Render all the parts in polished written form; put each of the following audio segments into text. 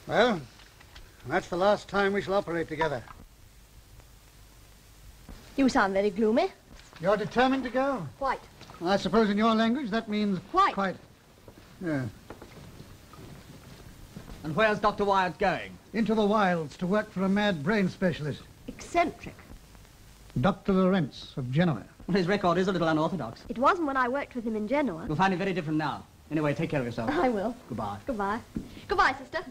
Well, that's the last time we shall operate together. You sound very gloomy. You're determined to go? Quite. I suppose in your language that means... Quite. Quite. Yeah. And where's Dr. Wyatt going? Into the wilds to work for a mad brain specialist. Eccentric. Dr. Lorentz of Genoa. Well, his record is a little unorthodox. It wasn't when I worked with him in Genoa. You'll find it very different now. Anyway, take care of yourself. I will. Goodbye. Goodbye. Goodbye, sister.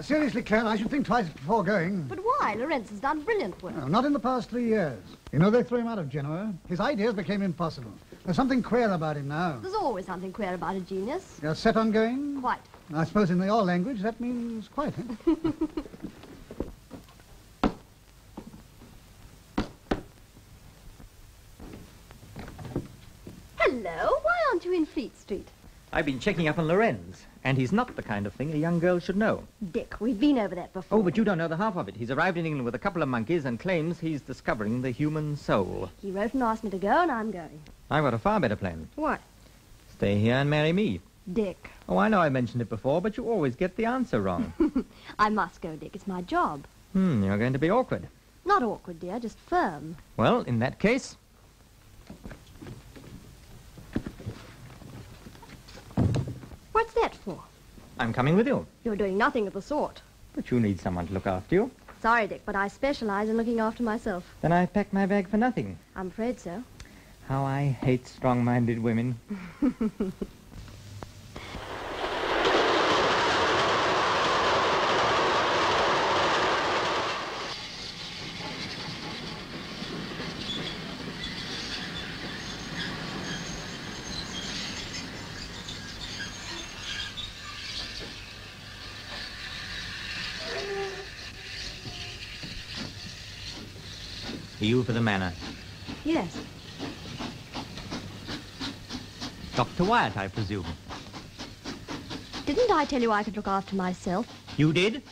Seriously, Claire, I should think twice before going. But why? Lorenz has done brilliant work. No, not in the past 3 years. You know, they threw him out of Genoa. His ideas became impossible. There's something queer about him now. There's always something queer about a genius. You're set on going? Quite. I suppose in your language that means quite, eh? Hello, why aren't you in Fleet Street? I've been checking up on Lorenz, and he's not the kind of thing a young girl should know. Dick, we've been over that before. Oh, but you don't know the half of it. He's arrived in England with a couple of monkeys and claims he's discovering the human soul. He wrote and asked me to go, and I'm going. I've got a far better plan. What? Stay here and marry me. Dick. Oh, I know I mentioned it before, but you always get the answer wrong. I must go, Dick. It's my job. You're going to be awkward. Not awkward, dear, just firm. Well, in that case... What's that for? I'm coming with you. You're doing nothing of the sort. But you need someone to look after you. Sorry, Dick, but I specialize in looking after myself. Then I've packed my bag for nothing. I'm afraid so. How I hate strong-minded women. You for the manor. Yes. Dr. Wyatt, I presume. Didn't I tell you I could look after myself? You did?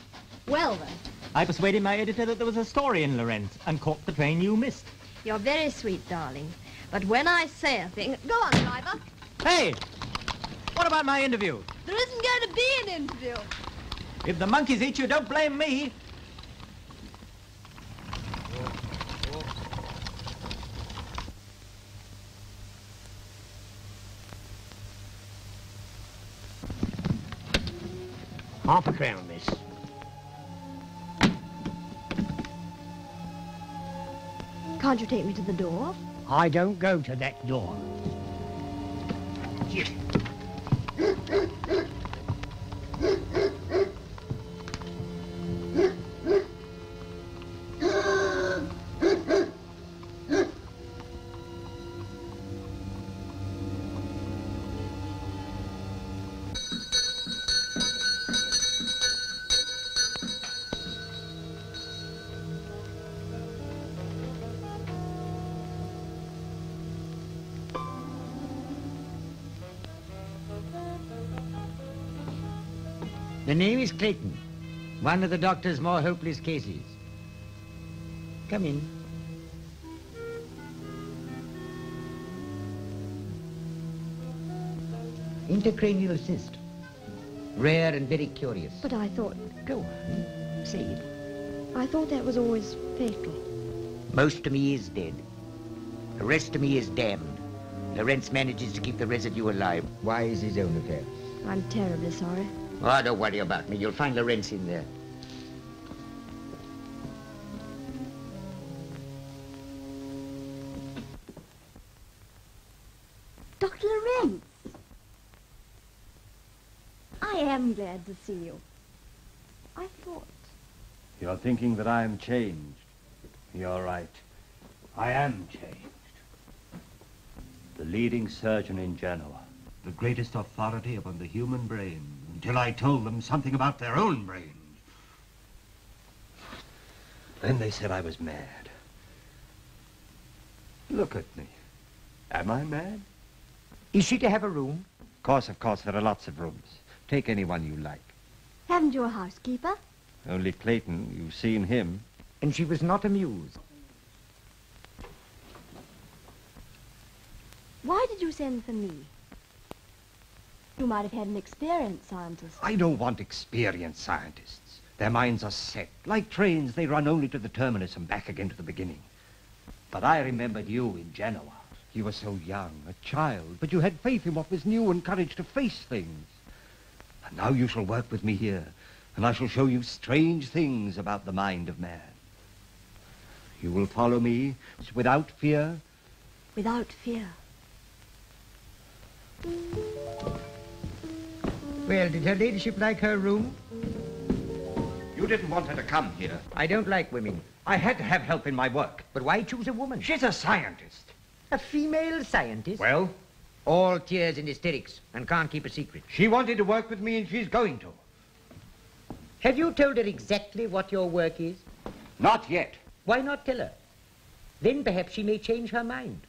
Well, then. I persuaded my editor that there was a story in Lorenz and caught the train you missed. You're very sweet, darling. But when I say a thing... Go on, driver. Hey! What about my interview? There isn't going to be an interview. If the monkeys eat you, don't blame me. £1/2, miss. Can't you take me to the door? I don't go to that door. The name is Clayton, one of the doctor's more hopeless cases. Come in. Intracranial cyst. Rare and very curious. But I thought... Go on, say it. I thought that was always fatal. Most of me is dead. The rest of me is damned. Lorenz manages to keep the residue alive. Why is his own affair? I'm terribly sorry. Oh, don't worry about me. You'll find Lorenz in there. Dr. Lorenz! I am glad to see you. I thought... You're thinking that I am changed. You're right. I am changed. The leading surgeon in Genoa. The greatest authority upon the human brain, until I told them something about their own brains. Then they said I was mad. Look at me. Am I mad? Is she to have a room? Of course, there are lots of rooms. Take any one you like. Haven't you a housekeeper? Only Clayton, you've seen him. And she was not amused. Why did you send for me? You might have had an experienced scientist. I don't want experienced scientists. Their minds are set. Like trains, they run only to the terminus and back again to the beginning. But I remembered you in Genoa. You were so young, a child, but you had faith in what was new and courage to face things. And now you shall work with me here, and I shall show you strange things about the mind of man. You will follow me without fear? Without fear. Well, did her ladyship like her room? You didn't want her to come here. I don't like women. I had to have help in my work. But why choose a woman? She's a scientist. A female scientist? Well, All tears and hysterics, and can't keep a secret. she wanted to work with me, and she's going to. Have you told her exactly what your work is? Not yet. Why not tell her? Then perhaps she may change her mind.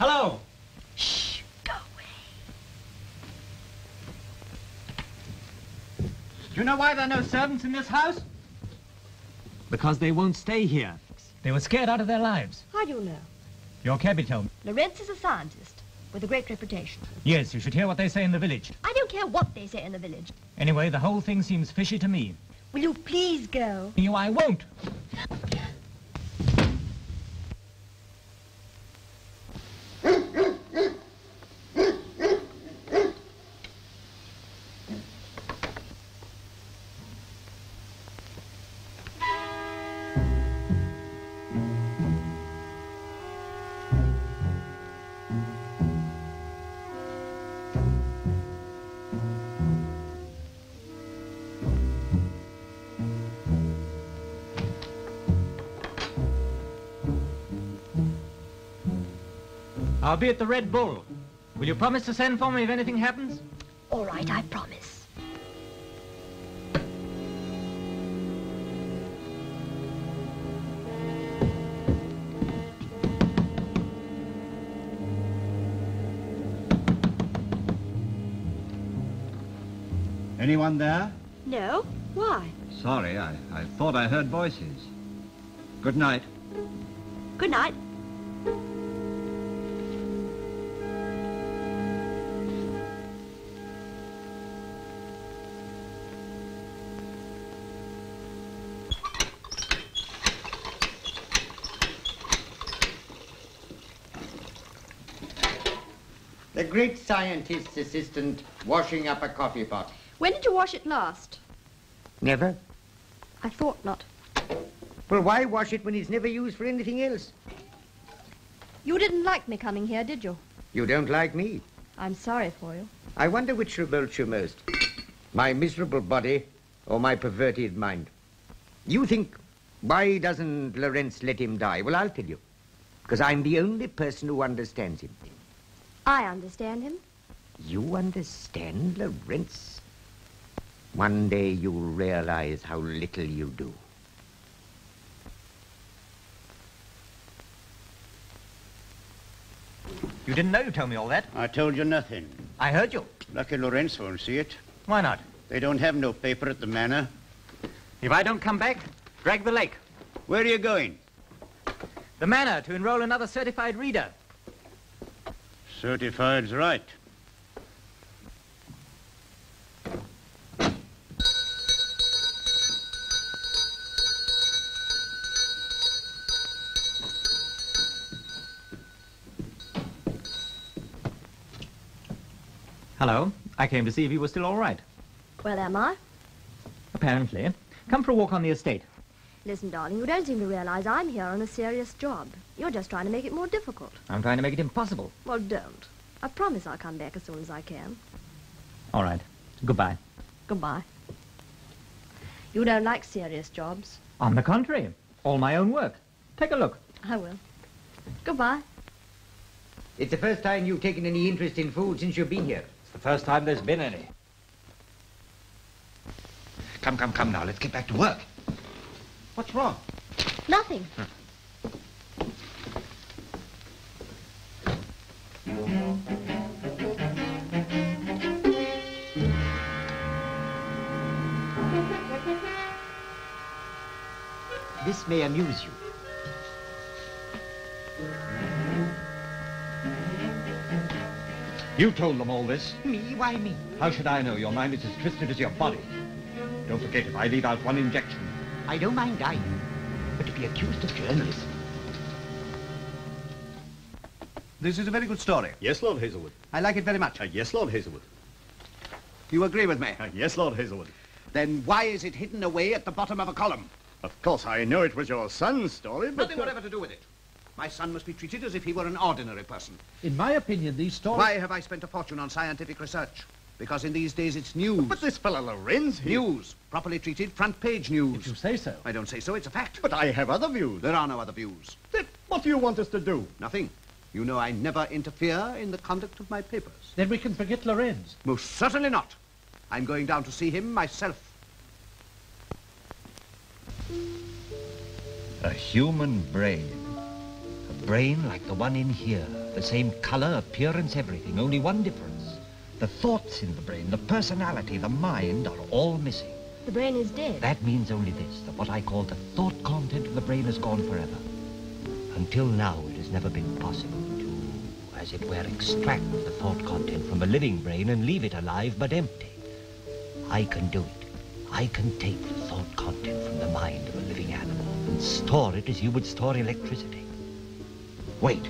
Hello. Shh, go away. Do you know why there are no servants in this house? Because they won't stay here. They were scared out of their lives. How do you know? Your cabby told me. Lorenz is a scientist with a great reputation. Yes, you should hear what they say in the village. I don't care what they say in the village. Anyway, the whole thing seems fishy to me. Will you please go? You, I won't. I'll be at the Red Bull. Will you promise to send for me if anything happens? All right, I promise. Anyone there? No? Why? Sorry, I thought I heard voices. Good night. Good night. The great scientist's assistant washing up a coffee pot. When did you wash it last? Never? I thought not. Well, why wash it when it's never used for anything else? You didn't like me coming here, did you? You don't like me. I'm sorry for you. I wonder which revolts you most. My miserable body or my perverted mind. You think, why doesn't Lorenz let him die? Well, I'll tell you. Because I'm the only person who understands him. I understand him. You understand Lorenz? One day you'll realize how little you do. You didn't know you told me all that. I told you nothing. I heard you. Lucky Lorenz won't see it. Why not? They don't have no paper at the manor. If I don't come back, drag the lake. Where are you going? The manor to enroll another certified reader. Certified's right. Hello. I came to see if you were still all right. Well, am I? Apparently. Come for a walk on the estate. Listen, darling, you don't seem to realize I'm here on a serious job. You're just trying to make it more difficult. I'm trying to make it impossible. Well, don't. I promise I'll come back as soon as I can. All right. Goodbye. Goodbye. You don't like serious jobs. On the contrary. All my own work. Take a look. I will. Goodbye. It's the first time you've taken any interest in food since you've been here. It's the first time there's been any. Come now. Let's get back to work. What's wrong? Nothing. this may amuse you. You told them all this. Me? Why me? How should I know? Your mind is as twisted as your body. Don't forget, if I leave out one injection. I don't mind dying, but to be accused of journalism. This is a very good story. Yes, Lord Hazelwood. I like it very much. Yes, Lord Hazelwood. You agree with me? Yes, Lord Hazelwood. Then why is it hidden away at the bottom of a column? Of course, I know it was your son's story, but... Nothing whatever to do with it. My son must be treated as if he were an ordinary person. In my opinion, these stories... Why have I spent a fortune on scientific research? Because in these days it's news. But this fellow Lorenz, he... News. Properly treated, front page news. If you say so. I don't say so, it's a fact. But I have other views. There are no other views. Then what do you want us to do? Nothing. You know I never interfere in the conduct of my papers. Then we can forget Lorenz. Most certainly not. I'm going down to see him myself. A human brain. A brain like the one in here. The same color, appearance, everything. Only one difference. The thoughts in the brain, the personality, the mind are all missing. The brain is dead. That means only this, that what I call the thought content of the brain is gone forever. Until now, it has never been possible to, as it were, extract the thought content from a living brain and leave it alive but empty. I can do it. I can take the thought content from the mind of a living animal and store it as you would store electricity. Wait.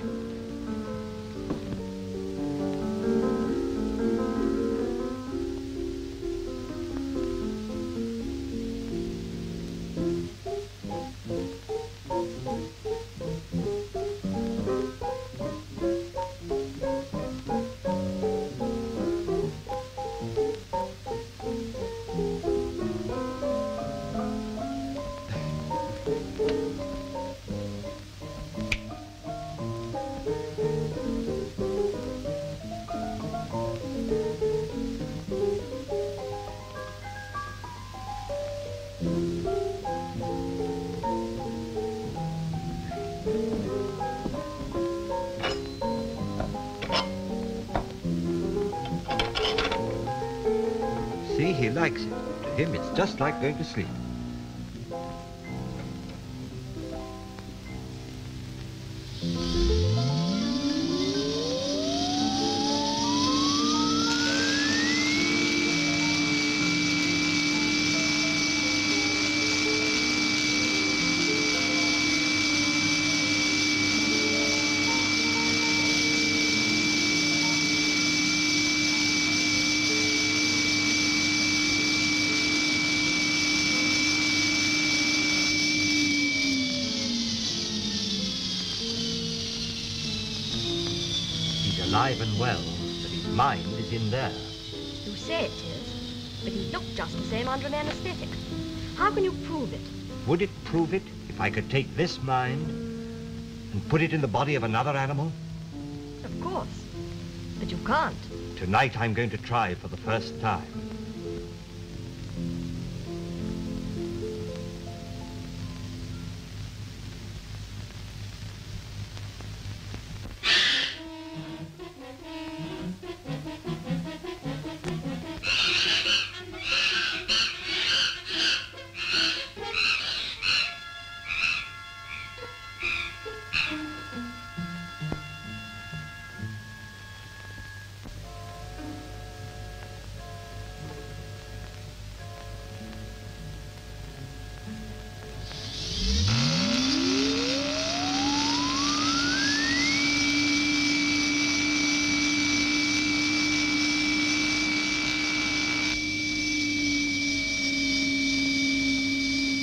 See, he likes it. To him, it's just like going to sleep. Alive and well, but his mind is in there. You say it is, but he looked just the same under an anesthetic. How can you prove it? Would it prove it if I could take this mind and put it in the body of another animal? Of course, but you can't. Tonight I'm going to try for the first time.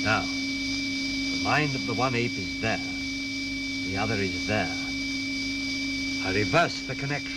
Now, the mind of the one ape is there. The other is there. I reverse the connection.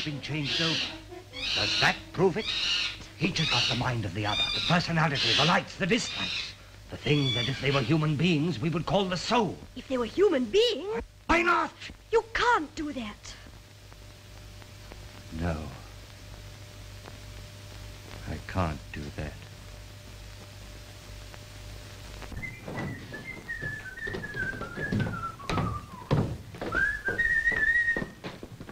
has been changed over. Does that prove it? Each has got the mind of the other, the personality, the likes, the dislikes. The thing that if they were human beings, we would call the soul. If they were human beings? Why not? You can't do that. No. I can't do that.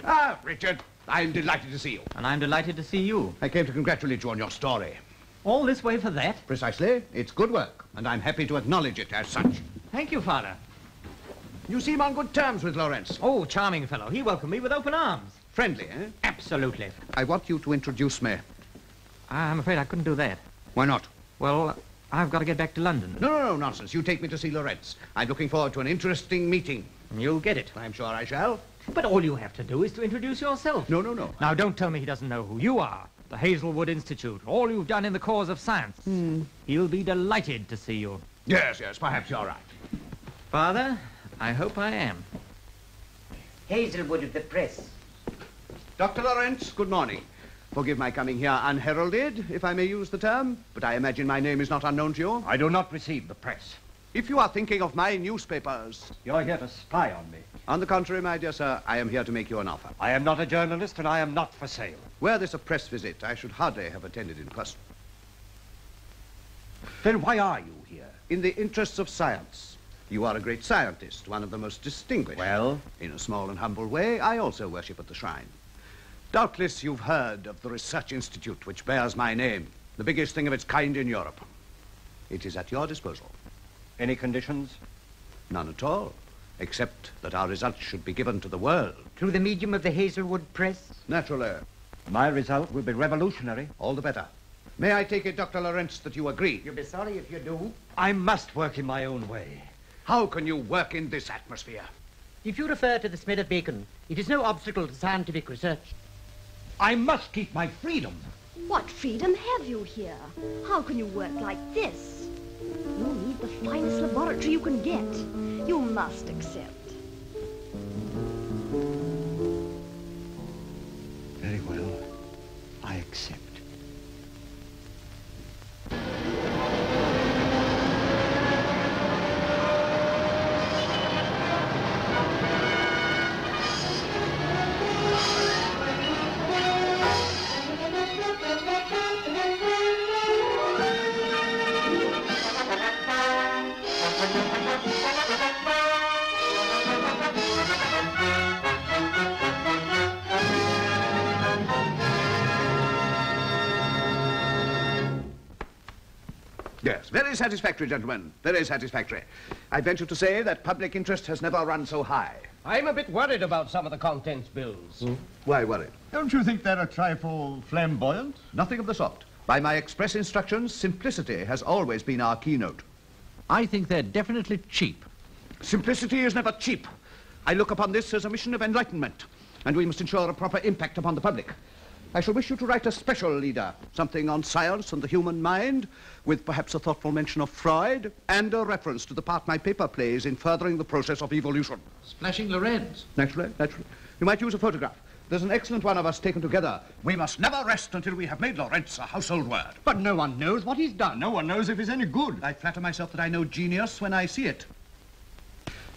Ah, Richard, I'm delighted to see you. And I'm delighted to see you. I came to congratulate you on your story. All this way for that? Precisely. It's good work, and I'm happy to acknowledge it as such. Thank you, Father. You seem on good terms with Lawrence. Oh, charming fellow. He welcomed me with open arms. Friendly, eh? Absolutely. I want you to introduce me. I'm afraid I couldn't do that. Why not? Well, I've got to get back to London. No, nonsense. You take me to see Lawrence. I'm looking forward to an interesting meeting. You'll get it. I'm sure I shall. But all you have to do is to introduce yourself. No. Now, don't tell me he doesn't know who you are. The Hazelwood Institute. All you've done in the cause of science. He'll be delighted to see you. Yes, perhaps you're right. Father, I hope I am. Hazelwood of the press. Dr. Lawrence, good morning. Forgive my coming here unheralded, if I may use the term, but I imagine my name is not unknown to you. I do not receive the press. If you are thinking of my newspapers... You're here to spy on me. On the contrary, my dear sir, I am here to make you an offer. I am not a journalist, and I am not for sale. Were this a press visit, I should hardly have attended in person. Then why are you here? In the interests of science. You are a great scientist, one of the most distinguished. Well? In a small and humble way, I also worship at the shrine. Doubtless you've heard of the Research Institute, which bears my name, the biggest thing of its kind in Europe. It is at your disposal. Any conditions? None at all, except that our results should be given to the world. Through the medium of the Hazelwood press? Naturally. My result will be revolutionary. All the better. May I take it, Dr. Lawrence, that you agree? You'll be sorry if you do. I must work in my own way. How can you work in this atmosphere? If you refer to the smell of bacon, it is no obstacle to scientific research. I must keep my freedom. What freedom have you here? How can you work like this? You need the finest laboratory you can get. You must accept. Very well. I accept. Yes, very satisfactory, gentlemen. Very satisfactory. I venture to say that public interest has never run so high. I'm a bit worried about some of the contents, Bills. Why worried? Don't you think they're a trifle flamboyant? Nothing of the sort. By my express instructions, simplicity has always been our keynote. I think they're definitely cheap. Simplicity is never cheap. I look upon this as a mission of enlightenment, and we must ensure a proper impact upon the public. I shall wish you to write a special leader, something on science and the human mind, with perhaps a thoughtful mention of Freud, and a reference to the part my paper plays in furthering the process of evolution. Splashing Lorenz. Naturally. You might use a photograph. There's an excellent one of us taken together. We must never rest until we have made Lawrence a household word. But no one knows what he's done. No one knows if he's any good. I flatter myself that I know genius when I see it.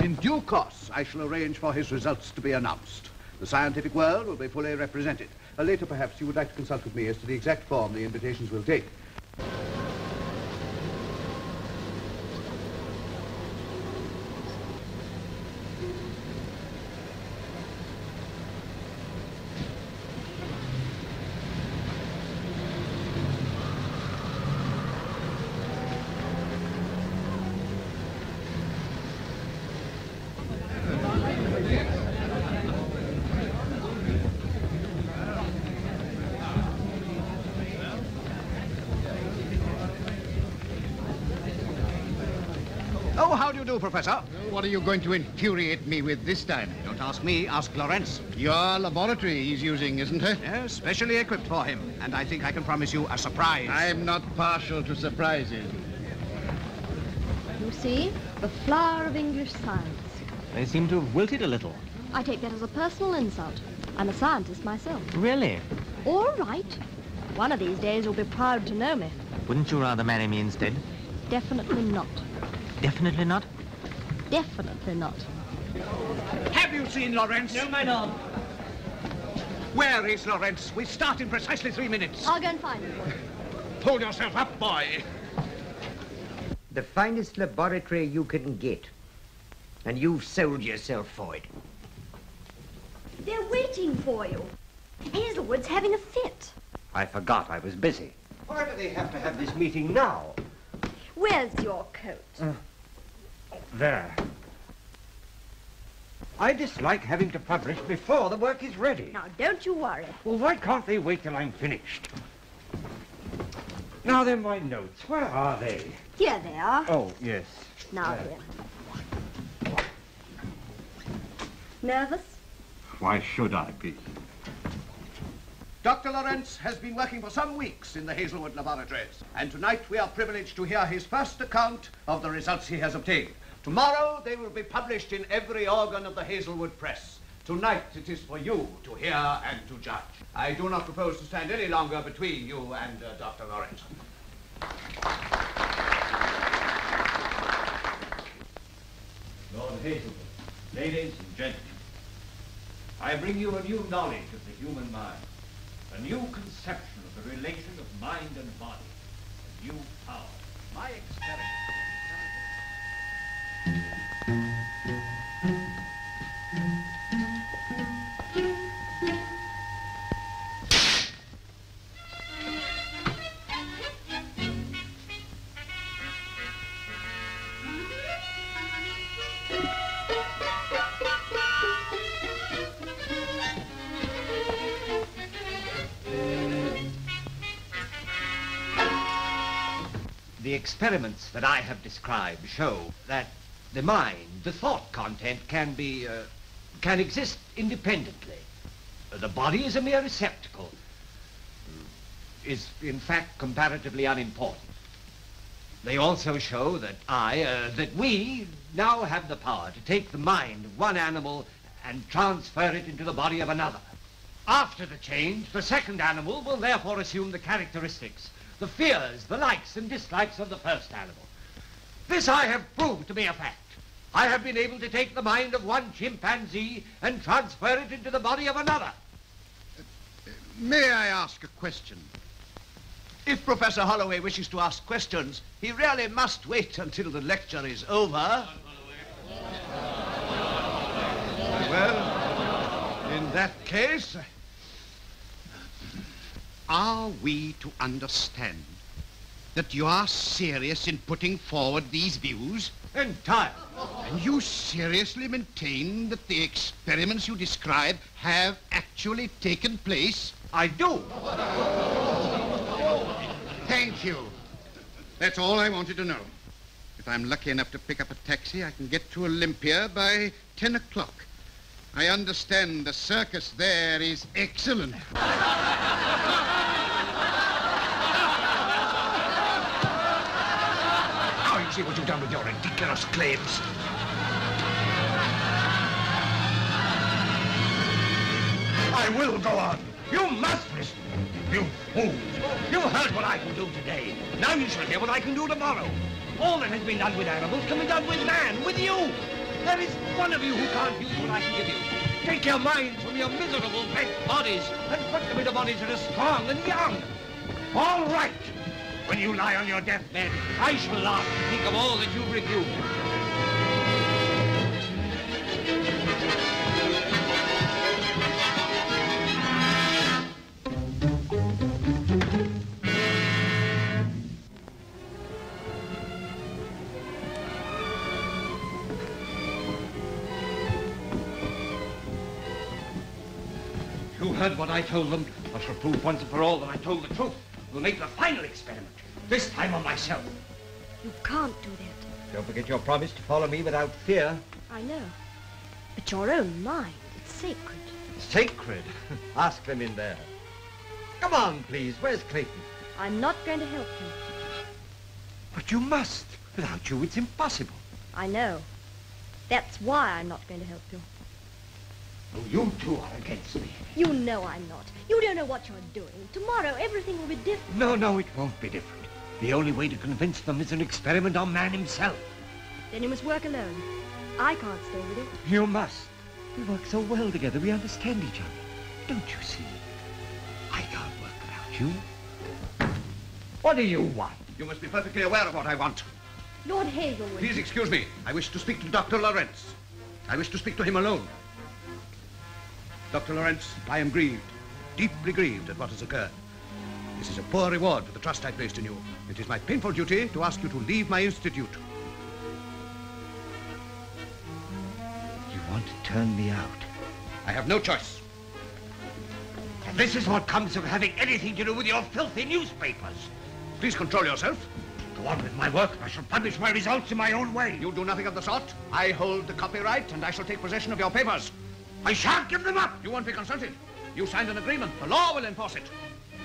In due course, I shall arrange for his results to be announced. The scientific world will be fully represented. Later, perhaps, you would like to consult with me as to the exact form the invitations will take. Oh, how do you do, Professor? What are you going to infuriate me with this time? Don't ask me, ask Lawrence. Your laboratory he's using, isn't it? Yes, specially equipped for him. And I think I can promise you a surprise. I'm not partial to surprises. You see, the flower of English science. They seem to have wilted a little. I take that as a personal insult. I'm a scientist myself. Really? All right. One of these days you'll be proud to know me. Wouldn't you rather marry me instead? Definitely not. Definitely not? Definitely not. Have you seen Lawrence? No, my lord. Where is Lawrence? We start in precisely 3 minutes. I'll go and find him. Pull yourself up, boy. The finest laboratory you can get. And you've sold yourself for it. They're waiting for you. Hazelwood's having a fit. I forgot I was busy. Why do they have to have this meeting now? Where's your coat? There. I dislike having to publish before the work is ready. Now, don't you worry. Well, why can't they wait till I'm finished? Now then, my notes. Where are they? Here they are. Oh, yes. Now then. Nervous? Why should I be? Dr. Lawrence has been working for some weeks in the Hazelwood laboratories, and tonight we are privileged to hear his first account of the results he has obtained. Tomorrow they will be published in every organ of the Hazelwood press. Tonight it is for you to hear and to judge. I do not propose to stand any longer between you and Dr. Lawrence. Lord Hazelwood, ladies and gentlemen, I bring you a new knowledge of the human mind, a new conception of the relation of mind and body, a new power. My experiment. The experiments that I have described show that the mind, the thought content, can exist independently. The body is a mere receptacle, is in fact comparatively unimportant. They also show that that we now have the power to take the mind of one animal and transfer it into the body of another. After the change, the second animal will therefore assume the characteristics, the fears, the likes and dislikes of the first animal. This I have proved to be a fact. I have been able to take the mind of one chimpanzee and transfer it into the body of another. May I ask a question? If Professor Holloway wishes to ask questions, he really must wait until the lecture is over. Well, in that case, Are we to understand that you are serious in putting forward these views? entirely. And you seriously maintain that the experiments you describe have actually taken place? I do. Thank you. That's all I wanted to know. If I'm lucky enough to pick up a taxi, I can get to Olympia by 10 o'clock. I understand the circus there is excellent. Now you see what you've done with your ridiculous claims. I will go on. You must listen. You fools. You heard what I can do today. Now you shall hear what I can do tomorrow. All that has been done with animals can be done with man, with you. There is one of you who can't use what I can give you. Take your minds from your miserable pet bodies and put them into bodies that are strong and young. All right. When you lie on your deathbed, I shall laugh and think of all that you've refused. You heard what I told them. I shall prove once and for all that I told the truth. We'll make the final experiment, this time on myself. You can't do that. Don't forget your promise to follow me without fear. I know. But your own mind, it's sacred. Sacred? Ask them in there. Come on, please. Where's Clayton? I'm not going to help you. But you must. Without you, it's impossible. I know. That's why I'm not going to help you. Oh, you two are against me. You know I'm not. You don't know what you're doing. Tomorrow, everything will be different. No, it won't be different. The only way to convince them is an experiment on man himself. Then you must work alone. I can't stay with you. You must. We work so well together. We understand each other. Don't you see? I can't work without you. What do you want? You must be perfectly aware of what I want. Lord Hazelwood. Please excuse me. I wish to speak to Dr. Lawrence. I wish to speak to him alone. Dr. Lawrence, I am grieved, deeply grieved at what has occurred. This is a poor reward for the trust I placed in you. It is my painful duty to ask you to leave my institute. You want to turn me out? I have no choice. And this is what comes of having anything to do with your filthy newspapers. Please control yourself. Go on with my work. I shall publish my results in my own way. You'll do nothing of the sort. I hold the copyright, and I shall take possession of your papers. I shan't give them up. You won't be consulted. You signed an agreement. The law will enforce it.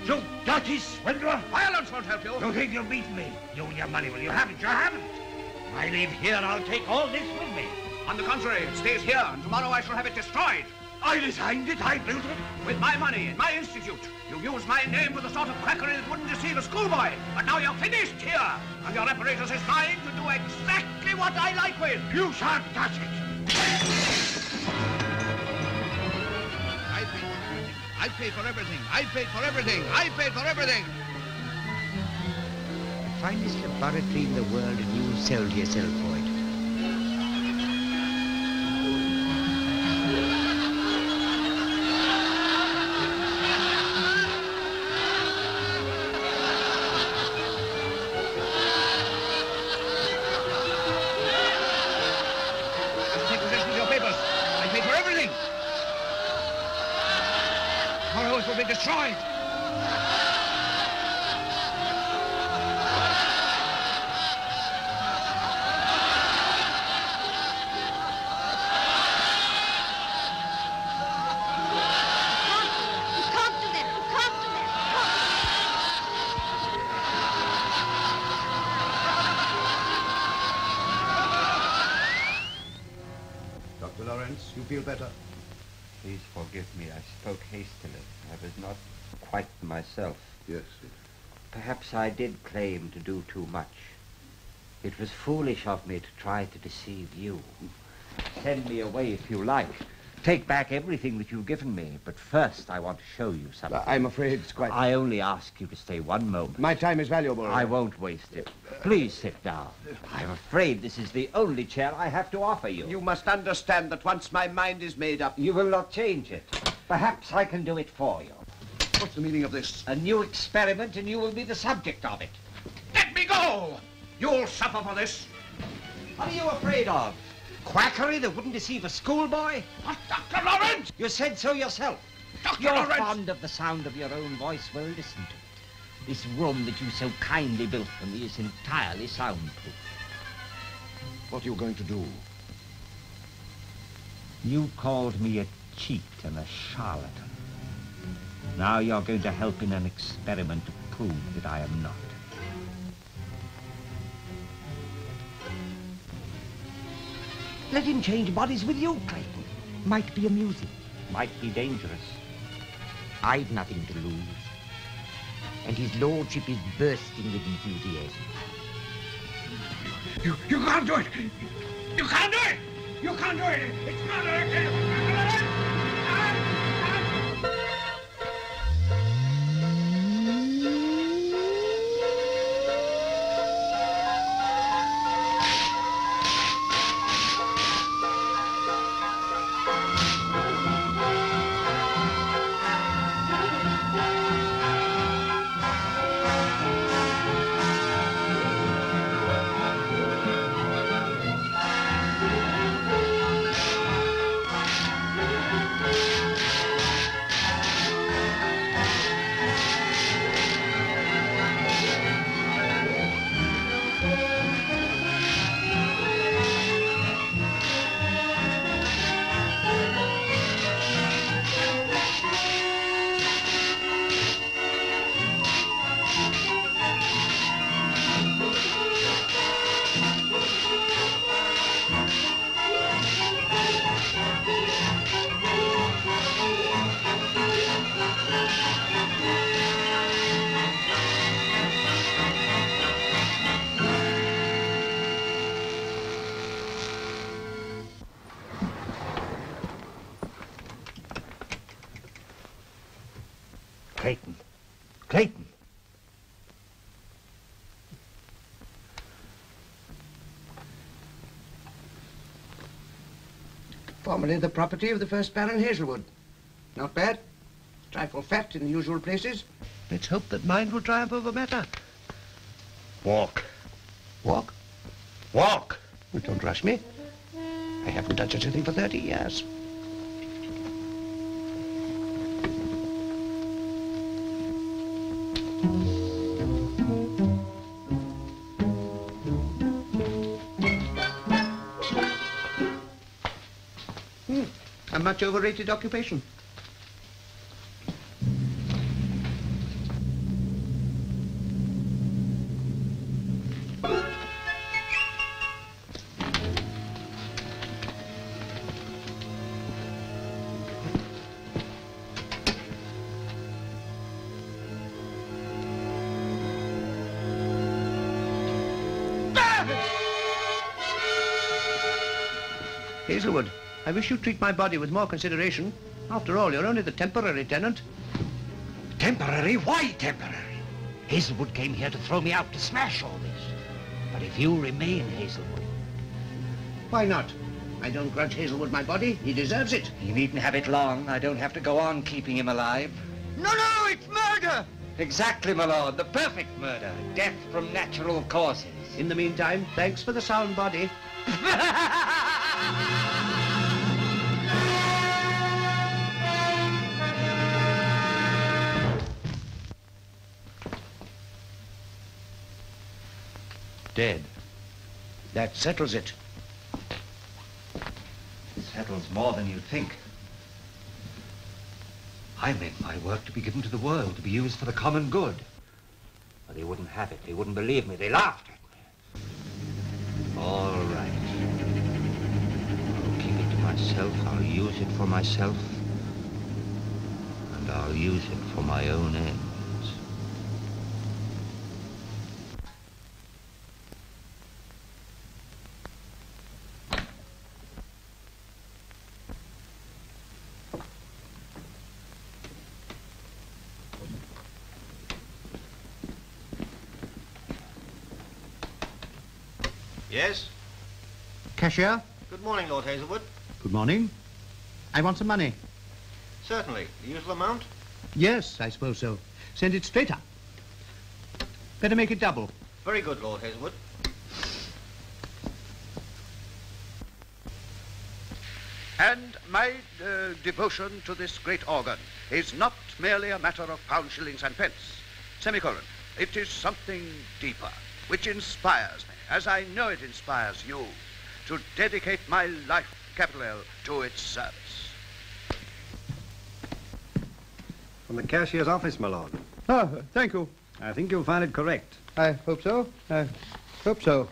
You dirty swindler. Violence won't help you. You think you'll beat me? You and your money, well, you haven't. You haven't. When I leave here, I'll take all this with me. On the contrary, it stays here, and tomorrow I shall have it destroyed. I designed it. I built it. With my money, in my institute. You used my name for the sort of quackery that wouldn't deceive a schoolboy. But now you're finished here, and your apparatus is mine to do exactly what I like with. You shan't touch it. I paid for everything. I paid for everything. I paid for everything. The finest laboratory in the world, and you sold yourself for it. Take possession of your papers. I paid for everything. Tomorrow it will be destroyed. Dr. Lawrence, you feel better? Please forgive me. I spoke hastily. I was not quite myself. Yes. Perhaps I did claim to do too much. It was foolish of me to try to deceive you. Send me away if you like. Take back everything that you've given me. But first, I want to show you something. I'm afraid it's quite... I only ask you to stay one moment. My time is valuable. I won't waste it. Please sit down. I'm afraid this is the only chair I have to offer you. You must understand that once my mind is made up... You will not change it. Perhaps I can do it for you. What's the meaning of this? A new experiment, and you will be the subject of it. Let me go! You'll suffer for this. What are you afraid of? Quackery that wouldn't deceive a schoolboy? What, Dr. Lawrence? You said so yourself. Dr. You're Lawrence! fond of the sound of your own voice. Well, listen to it. This room that you so kindly built for me is entirely soundproof. What are you going to do? You called me a cheat and a charlatan. Now you're going to help in an experiment to prove that I am not. Let him change bodies with you, Clayton. Might be amusing, might be dangerous. I've nothing to lose. And his lordship is bursting with enthusiasm. You can't do it! You can't do it! You can't do it! It's not... Clayton. Formerly the property of the first Baron Hazelwood. Not bad. Trifle fat in the usual places. Let's hope that mind will triumph over matter. Walk. Walk? Walk! Well, don't rush me. I haven't done such a thing for 30 years. A much overrated occupation. Hazelwood, I wish you'd treat my body with more consideration. After all, you're only the temporary tenant. Temporary? Why temporary? Hazelwood came here to throw me out, to smash all this. But if you remain, Hazelwood... Why not? I don't grudge Hazelwood my body. He deserves it. You needn't have it long. I don't have to go on keeping him alive. No, no, it's murder! Exactly, my lord. The perfect murder. Death from natural causes. In the meantime, thanks for the sound body. Dead. That settles it. It settles more than you think. I meant my work to be given to the world, to be used for the common good. But they wouldn't have it. They wouldn't believe me. They laughed at me. All right. I'll keep it to myself. I'll use it for myself. And I'll use it for my own ends. Yes? Cashier? Good morning, Lord Hazelwood. Good morning. I want some money. Certainly. The usual amount? Yes, I suppose so. Send it straight up. Better make it double. Very good, Lord Hazelwood. And my devotion to this great organ is not merely a matter of pounds, shillings, and pence. Semicolon. It is something deeper, which inspires me, as I know it inspires you, to dedicate my life, capital L, to its service. From the cashier's office, my lord. Oh, thank you. I think you'll find it correct. I hope so. I hope so.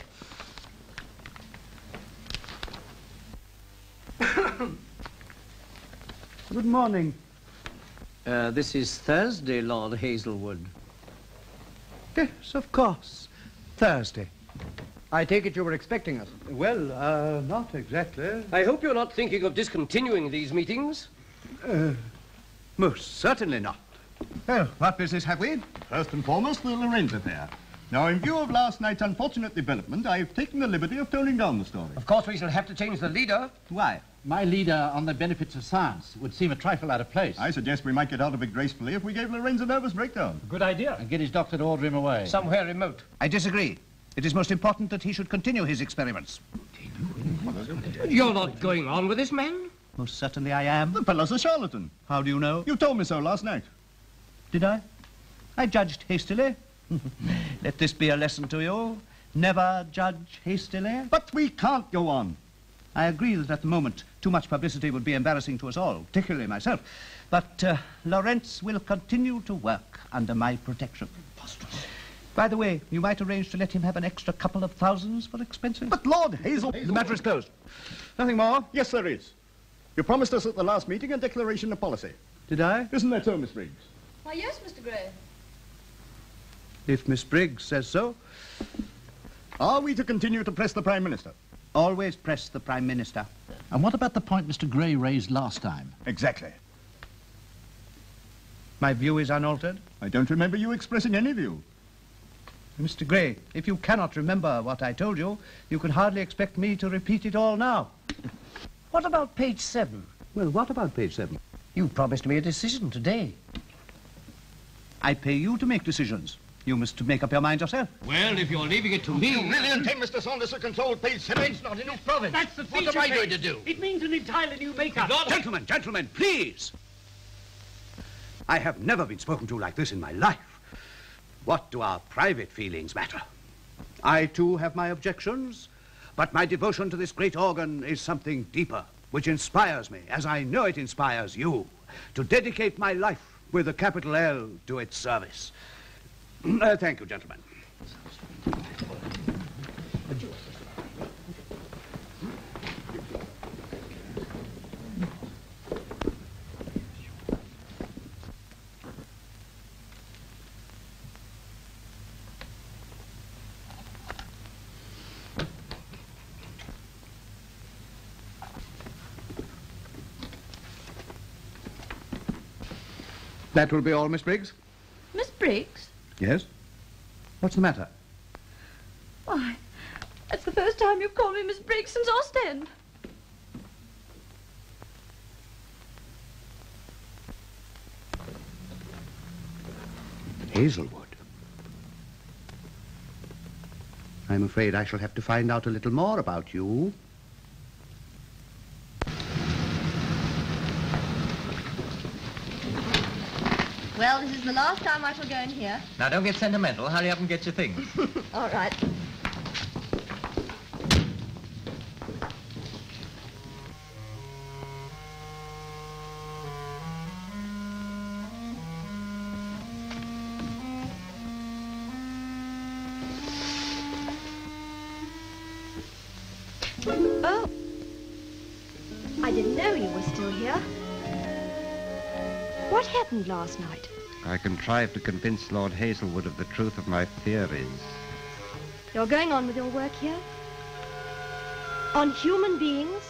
Good morning. This is Thursday, Lord Hazelwood. Yes, of course. Thursday. I take it you were expecting us. Well, not exactly. I hope you're not thinking of discontinuing these meetings. Most certainly not. Well, what business have we? First and foremost, the Lorenz affair. Now, in view of last night's unfortunate development, I've taken the liberty of toning down the story. Of course, we shall have to change the leader. Why? My leader on the benefits of science would seem a trifle out of place. I suggest we might get out of it gracefully if we gave Lorenz a nervous breakdown. Good idea. And get his doctor to order him away. Somewhere remote. I disagree. It is most important that he should continue his experiments. You're not going on with this man? Most certainly I am. The fellow's a charlatan. How do you know? You told me so last night. Did I? I judged hastily. Let this be a lesson to you. Never judge hastily. But we can't go on. I agree that at the moment too much publicity would be embarrassing to us all, particularly myself. But Lorenz will continue to work under my protection. By the way, you might arrange to let him have an extra couple of thousands for expenses. But Lord Hazel... The matter is closed. Nothing more? Yes, there is. You promised us at the last meeting a declaration of policy. Did I? Isn't that so, Miss Briggs? Why, yes, Mr. Gray. If Miss Briggs says so. Are we to continue to press the Prime Minister? Always press the Prime Minister. And what about the point Mr. Gray raised last time? Exactly. My view is unaltered? I don't remember you expressing any view. Mr. Gray, if you cannot remember what I told you, you can hardly expect me to repeat it all now. What about page 7? Well, what about page 7? You promised me a decision today. I pay you to make decisions. You must make up your mind yourself. Well, if you're leaving it to me... You really intend Mr. Saunders to control page 7? It's not in his province. That's the feature What am I page. going to do? It means an entirely new makeup. Gentlemen, please! I have never been spoken to like this in my life. What do our private feelings matter? I, too, have my objections, but my devotion to this great organ is something deeper, which inspires me, as I know it inspires you, to dedicate my life with a capital L to its service. Thank you, gentlemen. That will be all, Miss Briggs? Miss Briggs? Yes? What's the matter? Why, that's the first time you've called me Miss Briggs since Ostend. Hazelwood. I'm afraid I shall have to find out a little more about you. Well, this is the last time I shall go in here. Now, don't get sentimental. Hurry up and get your things. All right. Oh. I didn't know you were still here. What happened last night? I contrived to convince Lord Hazelwood of the truth of my theories. You're going on with your work here? On human beings?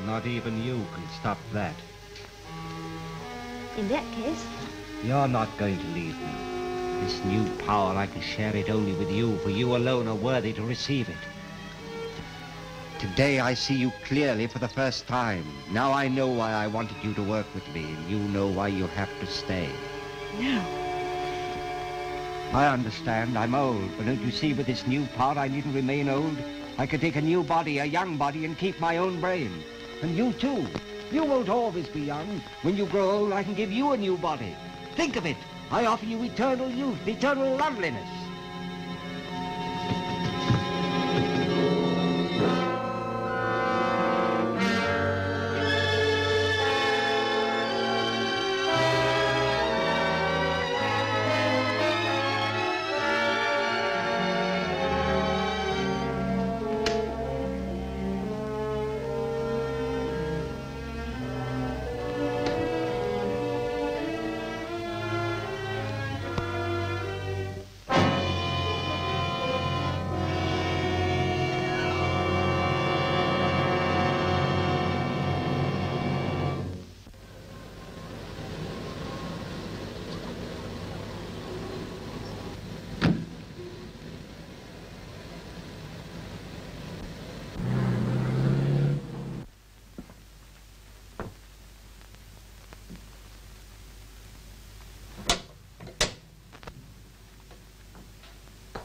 Not even you can stop that. In that case... You're not going to leave me. This new power, I can share it only with you, for you alone are worthy to receive it. Today I see you clearly for the first time. Now I know why I wanted you to work with me, and you know why you have to stay. No. I understand, I'm old, but don't you see with this new power I needn't remain old? I can take a new body, a young body, and keep my own brain. And you too. You won't always be young. When you grow old, I can give you a new body. Think of it. I offer you eternal youth, eternal loveliness.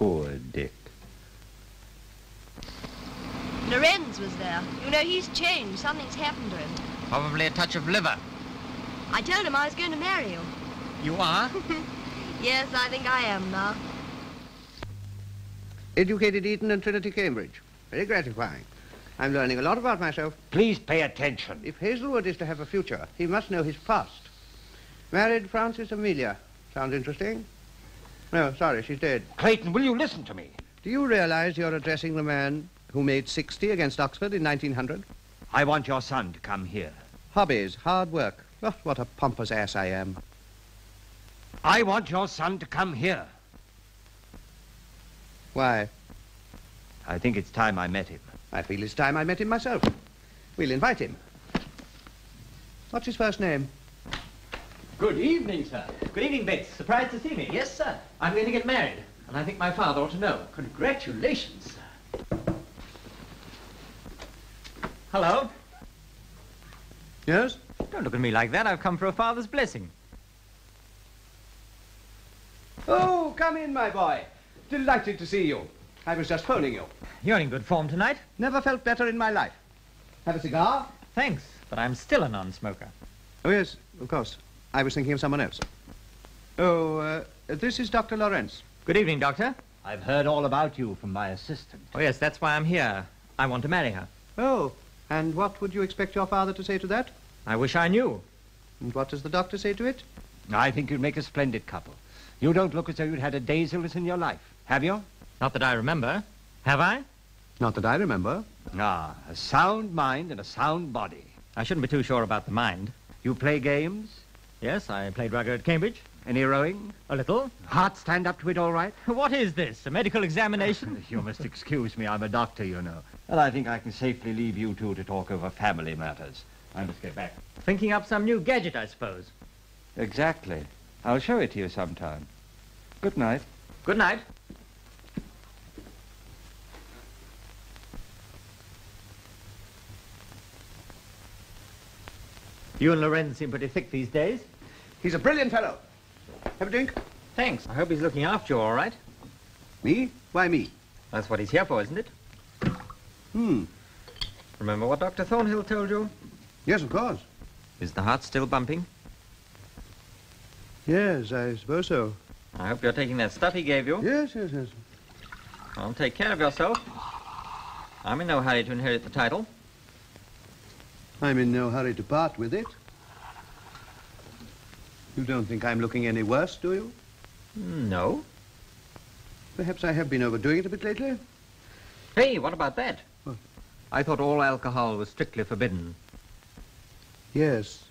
Poor Dick. Lorenz was there. You know, he's changed. Something's happened to him. Probably a touch of liver. I told him I was going to marry you. You are? Yes, I think I am now. Educated Eton and Trinity Cambridge. Very gratifying. I'm learning a lot about myself. Please pay attention. If Hazelwood is to have a future, he must know his past. Married Frances Amelia. Sounds interesting. No, sorry, she's dead. Clayton, will you listen to me? Do you realize you're addressing the man who made 60 against Oxford in 1900? I want your son to come here. Hobbies, hard work. Oh, what a pompous ass I am. I want your son to come here. Why? I think it's time I met him. I feel it's time I met him myself. We'll invite him. What's his first name? Good evening, sir. Good evening, Bates. Surprised to see me? Yes, sir. I'm going to get married, and I think my father ought to know. Congratulations, sir. Hello? Yes? Don't look at me like that. I've come for a father's blessing. Oh, come in, my boy. Delighted to see you. I was just phoning you. You're in good form tonight. Never felt better in my life. Have a cigar? Thanks, but I'm still a non-smoker. Oh, yes, of course. I was thinking of someone else. Oh, this is Dr. Lawrence. Good evening, Doctor. I've heard all about you from my assistant. Oh, yes, that's why I'm here. I want to marry her. Oh, and what would you expect your father to say to that? I wish I knew. And what does the doctor say to it? I think you'd make a splendid couple. You don't look as though you'd had a day's illness in your life, have you? Not that I remember. Have I? Not that I remember. Ah, a sound mind and a sound body. I shouldn't be too sure about the mind. You play games? Yes, I played rugby at Cambridge. Any rowing? A little. Heart stand up to it all right? What is this, a medical examination? You must excuse me, I'm a doctor, you know. And I think I can safely leave you two to talk over family matters. I must get back. Thinking up some new gadget, I suppose. Exactly. I'll show it to you sometime. Good night. Good night. You and Lorenz seem pretty thick these days. He's a brilliant fellow. Have a drink? Thanks. I hope he's looking after you all right. Me? Why me? That's what he's here for, isn't it? Remember what Dr. Thornhill told you? Yes, of course. Is the heart still bumping? Yes, I suppose so. I hope you're taking that stuff he gave you. Yes. Well, take care of yourself. I'm in no hurry to inherit the title. I'm in no hurry to part with it. You don't think I'm looking any worse, do you? No. Perhaps I have been overdoing it a bit lately. Hey, what about that? What? I thought all alcohol was strictly forbidden. Yes.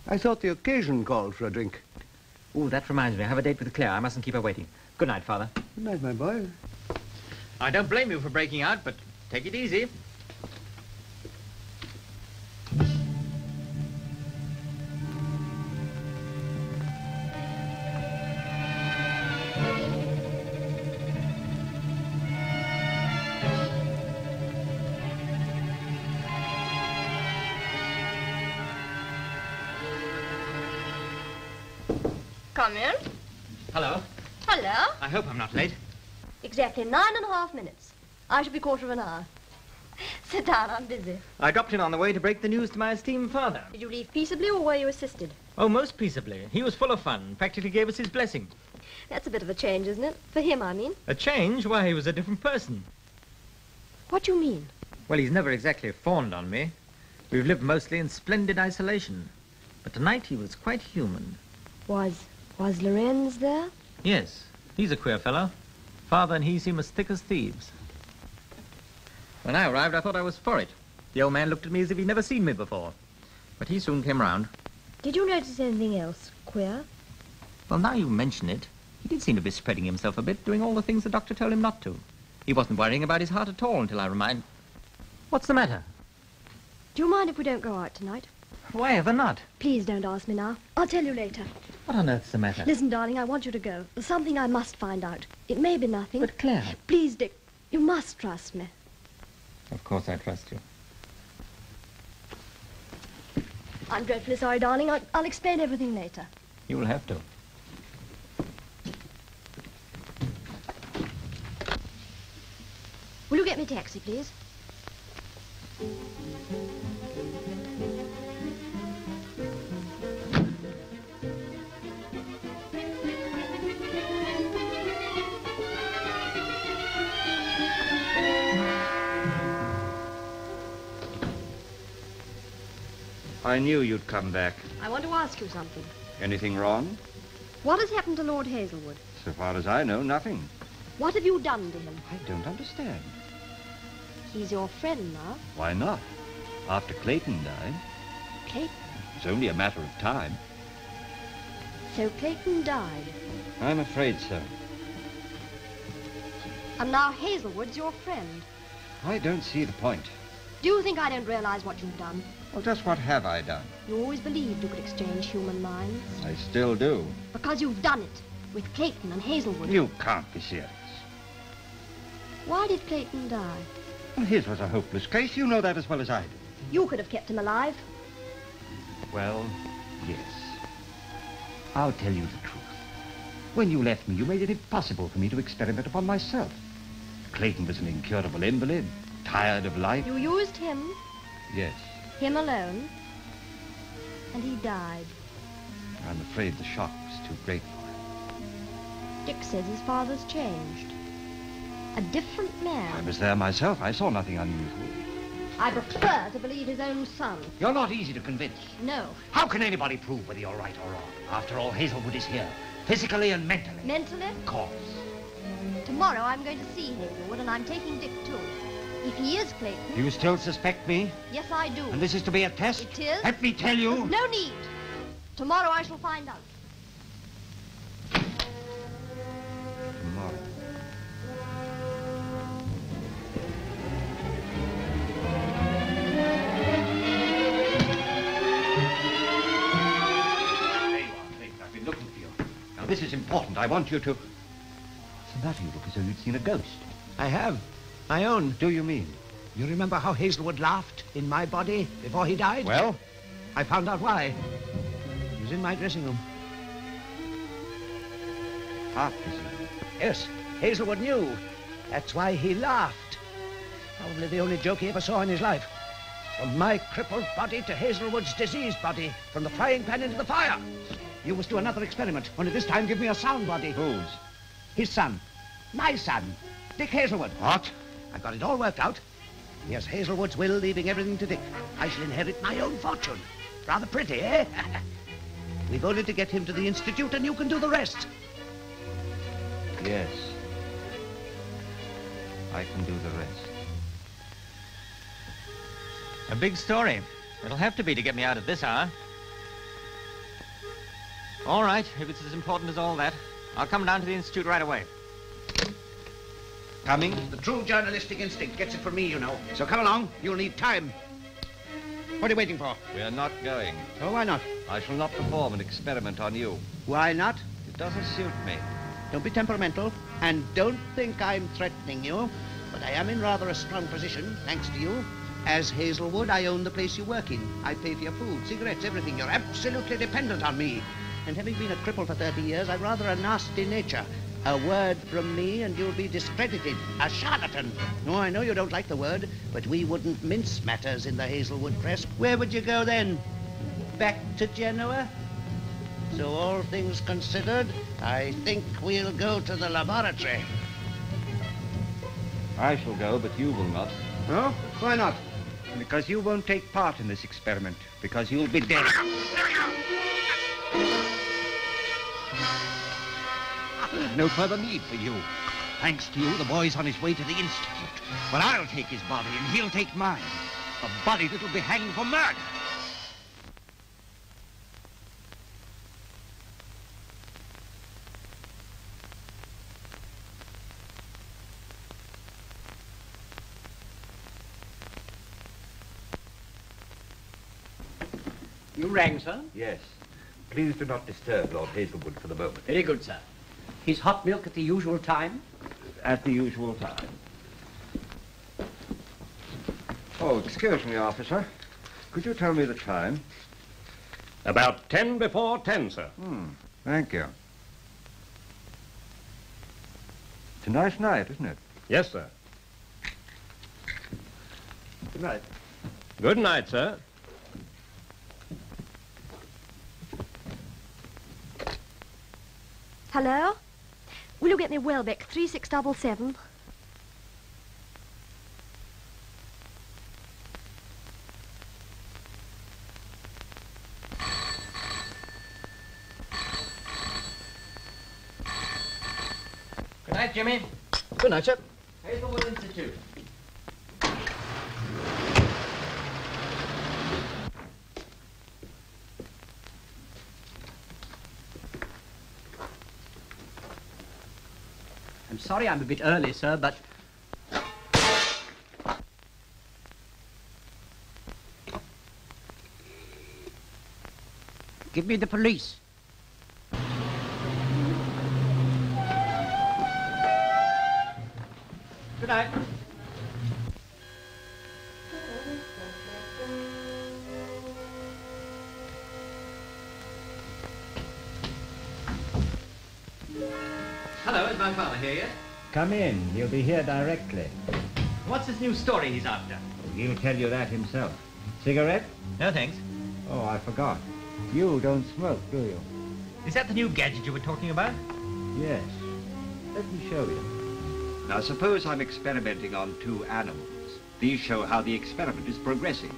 I thought the occasion called for a drink. Oh, that reminds me. I have a date with Claire. I mustn't keep her waiting. Good night, Father. Good night, my boy. I don't blame you for breaking out, but take it easy. Come in. Hello. Hello. I hope I'm not late. Exactly 9.5 minutes. I shall be quarter of an hour. Sit down, I'm busy. I dropped in on the way to break the news to my esteemed father. Did you leave peaceably or were you assisted? Oh, most peaceably. He was full of fun. Practically gave us his blessing. That's a bit of a change, isn't it? For him, I mean. A change? Why, he was a different person. What do you mean? Well, he's never exactly fawned on me. We've lived mostly in splendid isolation. But tonight he was quite human. Was Lorenz there? Yes, he's a queer fellow. Father and he seem as thick as thieves. When I arrived, I thought I was for it. The old man looked at me as if he'd never seen me before. But he soon came round. Did you notice anything else queer? Well, now you mention it, he did seem to be spreading himself a bit, doing all the things the doctor told him not to. He wasn't worrying about his heart at all until I remind... What's the matter? Do you mind if we don't go out tonight? Why ever not? Please don't ask me now. I'll tell you later. What on earth's the matter? Listen, darling, I want you to go. There's something I must find out. It may be nothing. But Claire... Please, Dick, you must trust me. Of course I trust you. I'm dreadfully sorry, darling. I'll explain everything later. You will have to. Will you get me a taxi, please? I knew you'd come back. I want to ask you something. Anything wrong? What has happened to Lord Hazelwood? So far as I know, nothing. What have you done to him? I don't understand. He's your friend now. Why not? After Clayton died. Clayton? It's only a matter of time. So Clayton died. I'm afraid so. And now Hazelwood's your friend. I don't see the point. Do you think I don't realize what you've done? Well, just what have I done? You always believed you could exchange human minds. I still do. Because you've done it with Clayton and Hazelwood. You can't be serious. Why did Clayton die? Well, his was a hopeless case. You know that as well as I do. You could have kept him alive. Well, yes. I'll tell you the truth. When you left me, you made it impossible for me to experiment upon myself. Clayton was an incurable invalid, tired of life. You used him, Yes, him alone, and he died. I'm afraid the shock was too great for him. Dick says his father's changed. A different I man. was there myself. I saw nothing unusual. I prefer to believe his own son. You're not easy to convince. No. How can anybody prove whether you're right or wrong? After all, Hazelwood is here, physically and mentally. Mentally? Of course. Tomorrow I'm going to see Hazelwood, and I'm taking Dick too. If he is Clayton... You still suspect me? Yes, I do. And this is to be a test? It is. Let me tell you. No need. Tomorrow I shall find out. Tomorrow. There you are, Clayton. I've been looking for you. Now, this is important. I want you to... What's the matter? You look as though you'd seen a ghost. I have. My own. Do you mean? You remember how Hazelwood laughed in my body before he died? Well? I found out why. He was in my dressing room. Heart disease. Yes, Hazelwood knew. That's why he laughed. Probably the only joke he ever saw in his life. From my crippled body to Hazelwood's diseased body. From the frying pan into the fire. You must do another experiment. Only this time give me a sound body. Whose? His son. My son. Dick Hazelwood. What? I've got it all worked out. He has Hazelwood's will, leaving everything to Dick. I shall inherit my own fortune. Rather pretty, eh? We've only to get him to the Institute and you can do the rest. Yes. I can do the rest. A big story. It'll have to be to get me out at this hour. All right, if it's as important as all that, I'll come down to the Institute right away. Coming? The true journalistic instinct gets it from me, you know. So come along. You'll need time. What are you waiting for? We're not going. Oh, why not? I shall not perform an experiment on you. Why not? It doesn't suit me. Don't be temperamental. And don't think I'm threatening you. But I am in rather a strong position, thanks to you. As Hazelwood, I own the place you work in. I pay for your food, cigarettes, everything. You're absolutely dependent on me. And having been a cripple for 30 years, I've rather a nasty nature. A word from me and you'll be discredited. A charlatan. No, I know you don't like the word, but we wouldn't mince matters in the Hazelwood press. Where would you go then? Back to Genoa? So all things considered, I think we'll go to the laboratory. I shall go, but you will not. Oh? Why not? Because you won't take part in this experiment. Because you'll be dead. There's no further need for you. Thanks to you, the boy's on his way to the Institute. But I'll take his body, and he'll take mine. A body that'll be hanged for murder. You rang, sir? Yes. Please do not disturb Lord Hazelwood for the moment. Very good, sir. His hot milk at the usual time? At the usual time. Oh, excuse me, officer. Could you tell me the time? About 10 before 10, sir. Thank you. It's a nice night, isn't it? Yes, sir. Good night. Good night, sir. Hello? Will you get me Welbeck 3677? Good night, Jimmy. Good night, sir. Hazelwood Institute. I'm sorry I'm a bit early, sir, but... Give me the police. Good night. Hello, is my father here yet? Come in. He'll be here directly. What's this new story he's after? He'll tell you that himself. Cigarette? No, thanks. Oh, I forgot. You don't smoke, do you? Is that the new gadget you were talking about? Yes. Let me show you. Now, suppose I'm experimenting on 2 animals. These show how the experiment is progressing.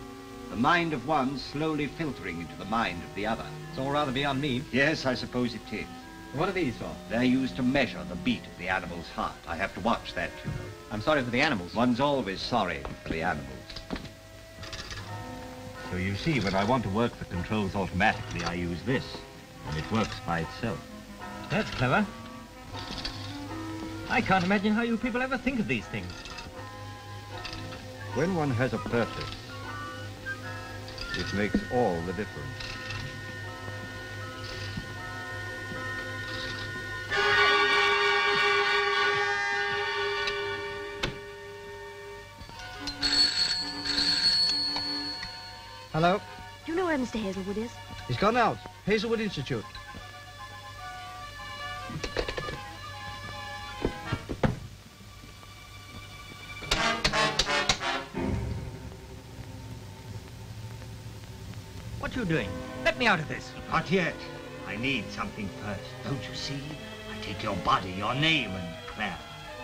The mind of one slowly filtering into the mind of the other. It's all rather beyond me. Yes, I suppose it is. What are these for? They're used to measure the beat of the animal's heart. I have to watch that, you know. I'm sorry for the animals. One's always sorry for the animals. So you see, when I want to work the controls automatically, I use this, and it works by itself. That's clever. I can't imagine how you people ever think of these things. When one has a purpose, it makes all the difference. Hello? Do you know where Mr. Hazelwood is? He's gone out. Hazelwood Institute. What are you doing? Let me out of this. Not yet. I need something first. Don't you see? I take your body, your name, and Clara.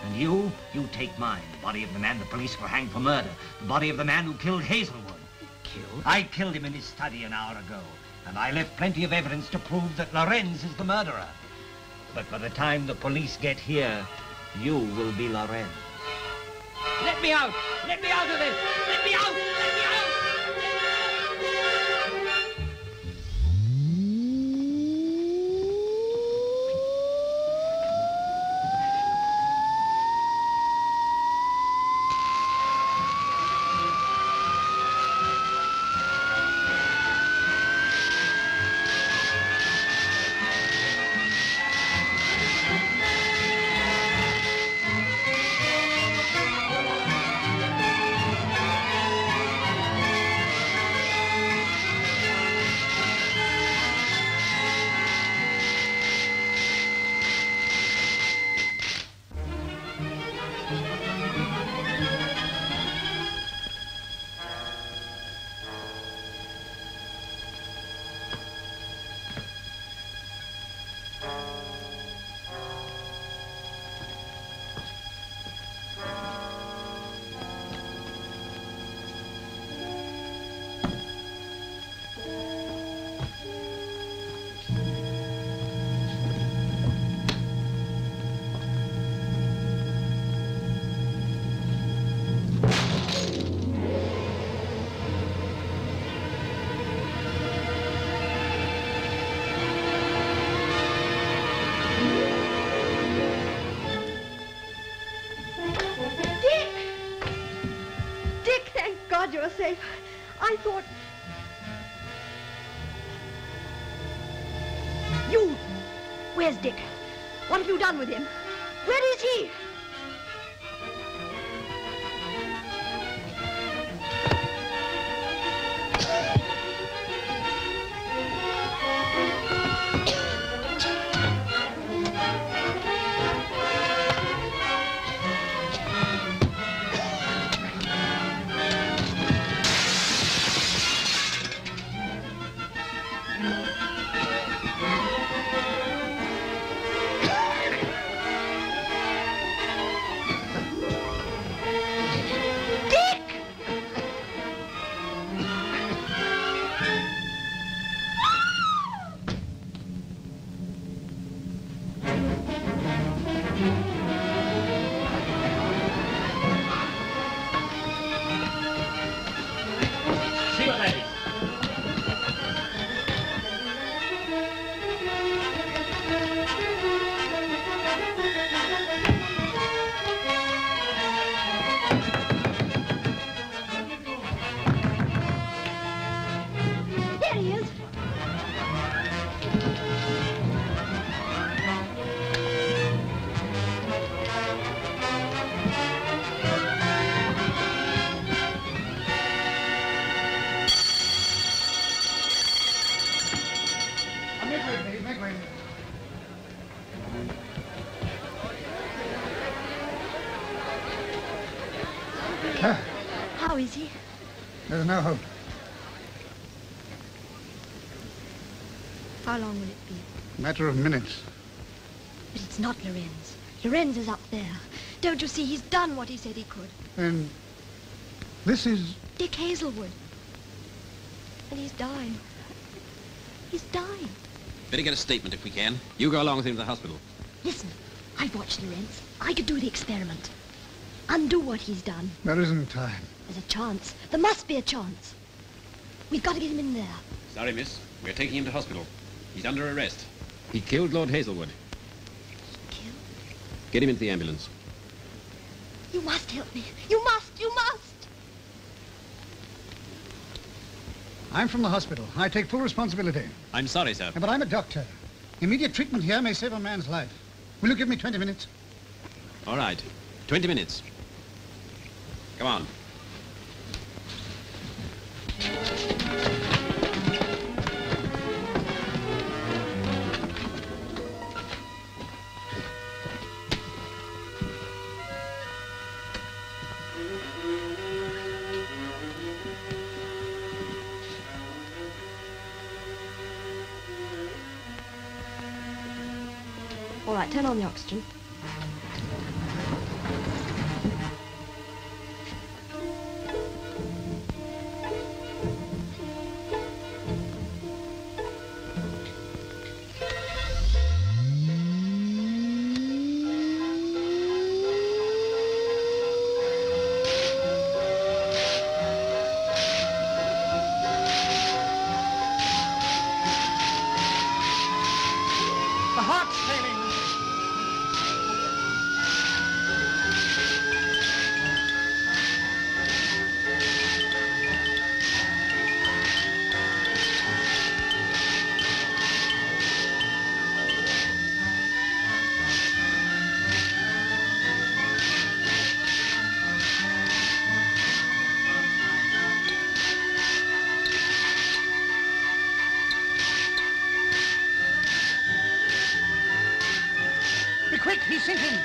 And you take mine. The body of the man the police will hang for murder. The body of the man who killed Hazelwood. Killed? I killed him in his study an hour ago. And I left plenty of evidence to prove that Lorenz is the murderer. But by the time the police get here, you will be Lorenz. Let me out! Let me out of this! Let me out! Let me out! You're safe. I thought... You! Where's Dick? What have you done with him? Where is he? How is he? There's no hope. How long will it be? Matter of minutes. But it's not Lorenz. Lorenz is up there. Don't you see? He's done what he said he could. And this is... Dick Hazelwood. And he's dying. He's dying. Better get a statement if we can. You go along with him to the hospital. Listen, I've watched Lorenz. I could do the experiment. Undo what he's done. There isn't time. There's a chance. There must be a chance. We've got to get him in there. Sorry, miss. We're taking him to hospital. He's under arrest. He killed Lord Hazelwood. Killed? Get him into the ambulance. You must help me. You must. You must. I'm from the hospital. I take full responsibility. I'm sorry, sir. But I'm a doctor. Immediate treatment here may save a man's life. Will you give me 20 minutes? All right. 20 minutes. Come on. All right, turn on the oxygen. The heart's failing. Be quick, he's sinking.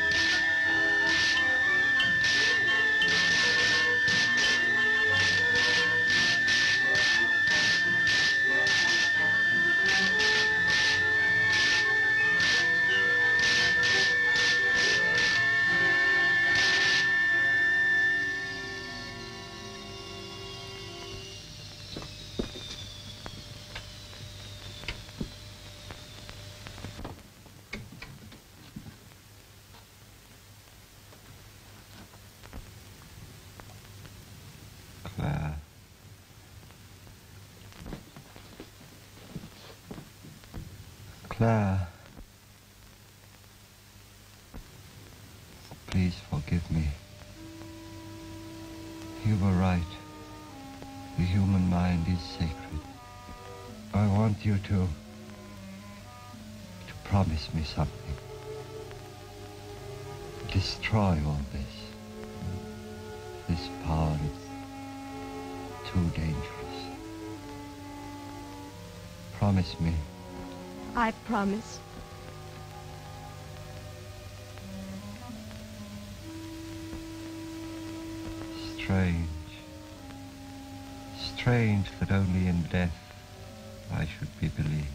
Claire, please forgive me. You were right. The human mind is sacred. I want you to promise me something. Destroy all this. This power is too dangerous. Promise me. I promise. Strange. Strange that only in death I should be believed.